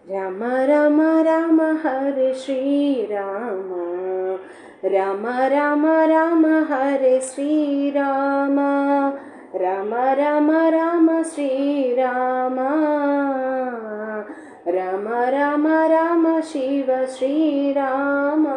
Ram Ram Ram Hare Shri Ram. Ram Ram Ram Hare Shri Ram. Ram Ram Ram Shri Ram. Ram Ram Ram Shiv Shri Ram.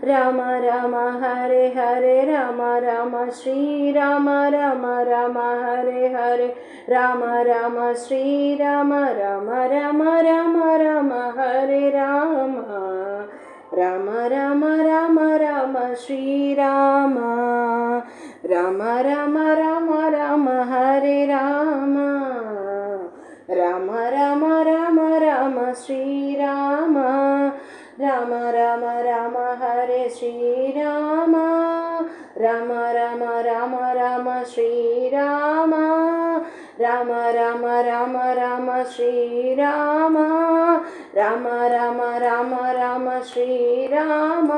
Ram Ram Hare Hare Ram Ram Shri Ram. Ram Ram Hare Hare Ram Ram Shri Ram. Ram Ram Ram Ram Hare Ram. Ram Ram Ram Ram Shri Ram. Ram Ram Ram Ram Hare Ram. Ram Ram Ram Ram Shri Ram. Ram Ram Ram Hare Shri Ram. Ram Ram Ram Ram Shri Ram. Ram Ram Ram Ram Shri Ram. Ram Ram Ram Ram Shri Ram.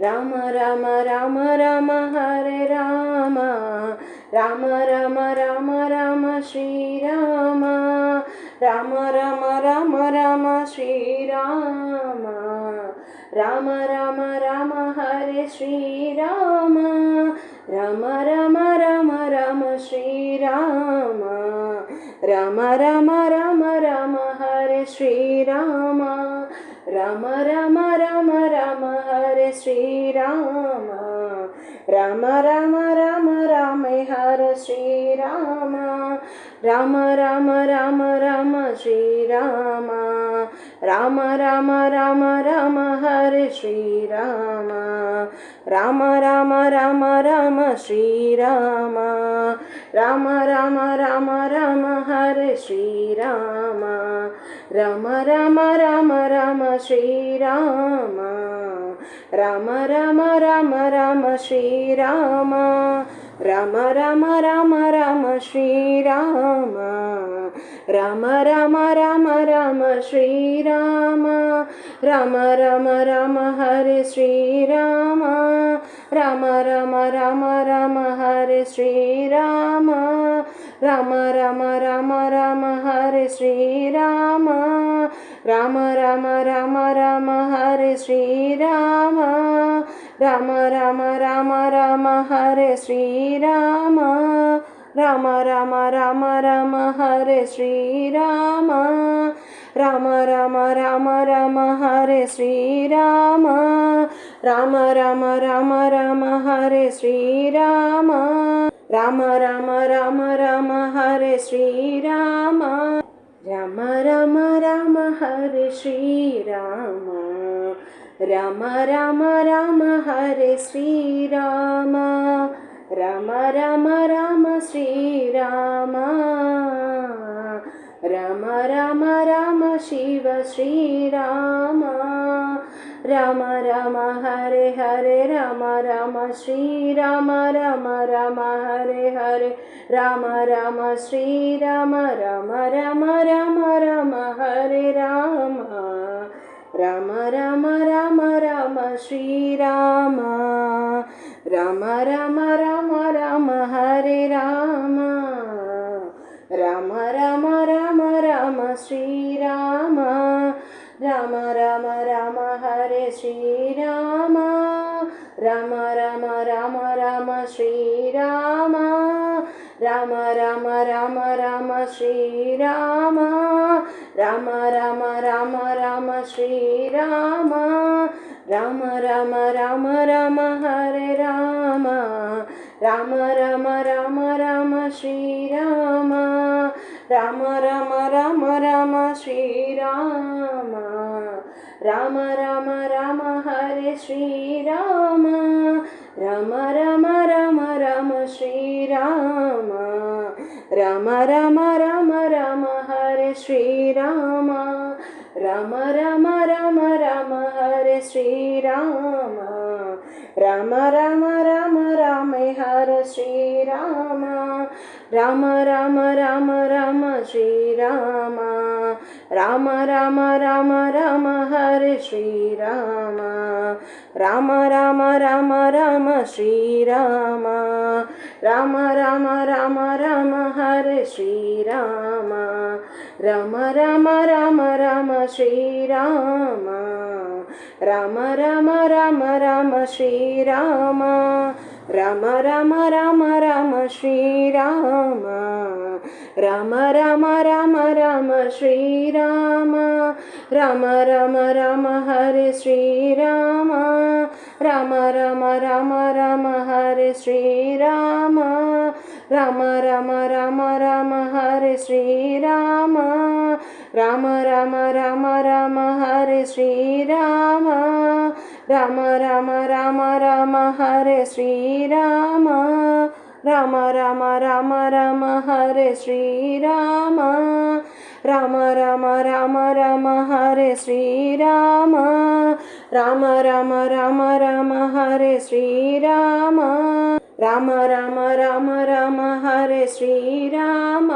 Ram Ram Ram Ram Hare Ram. Ram Ram Ram Ram Shri Ram. Ram Ram Ram Ram Shri Ram. Ram Ram Ram Hare Shri Ram. Ram Ram Ram Ram Shri Ram. Ram Ram Ram Ram Hare Shri Ram. Ram Ram Ram Ram Hare Shri Ram. Ram Ram Ram Ram Hare Shri Ram. Ram Ram Ram Ram Shri Ram. Ram Ram Ram Ram Hare Shri Ram. Ram Ram Ram Ram Shri Ram. Ram Ram Ram Ram Hare Shri Ram. Ram Ram Ram Ram Shri Ram. Ram Ram Ram Ram Shri Ram. Ram Ram Ram Ram Shri Ram. Ram Ram Ram Ram Shri Ram. Ram Ram Ram Hare Shri Ram. Ram Ram Ram Ram Hare Shri Ram. Ram Ram Ram Ram Hare Shri Ram. Ram Ram Ram Ram Hare Shri Ram. Ram Ram Ram Ram Hare Shri Ram. Ram Ram Ram Ram Hare Shri Ram. Ram Ram Ram Ram Hare Shri Ram. Ram Ram Ram Ram Hare Shri Ram. Ram Ram Ram Ram Hare Shri Ram. Ram Ram Ram Hare Shri Ram. Ram Ram Ram Hare Shri Ram. Ram Ram Ram Shri Ram. Ram Ram Ram Shiv Shri Ram. Ram Ram Hare Hare Ram Ram Shri Ram. Ram Ram Hare Hare Ram Ram Shri Ram. Ram Ram Ram Ram Hare Ram. Ram Ram Ram Ram Shri Ram. Ram Ram Ram Ram Hare Ram. Ram Ram Ram Ram Shri Ram. Ram Ram Ram Hare Shri Ram. Ram Ram Ram Ram Shri Ram. Ram Ram Ram Ram Shri Ram. Ram Ram Ram Ram Shri Ram. Ram Ram Ram Ram Hare Ram. Ram Ram Ram Ram Shri Ram. Ram Ram Ram Ram Shri Ram. Ram Ram Ram Hare Shri Ram. Ram Ram Ram Ram Shri Ram. Ram Ram Ram Ram Hare Shri Ram. Ram Ram Ram Ram Hare Shri Ram. Ram Ram Ram Ram Hare Shri Ram. Ram Ram Ram Ram Shri Ram. Ram Ram Ram Ram Hare Shri Ram. Ram Ram Ram Ram Shri Ram. Ram Ram Ram Ram Hare Shri Ram. Rama Rama Rama Rama Srirama Rama Rama Rama Rama Srirama Rama Rama Rama Rama Srirama Rama Rama Rama Rama Srirama Rama Rama Rama Hare Srirama Rama Rama Rama Rama Hare Srirama Rama Rama Rama Rama Hare Srirama Rama Rama Rama Rama Hare Srirama Rama Rama Rama Rama Hare Srirama Rama Rama Rama Rama Hare Srirama Rama Rama Rama Rama Hare Srirama Rama Rama Rama Rama Hare Srirama Rama Rama Rama Rama Hare Srirama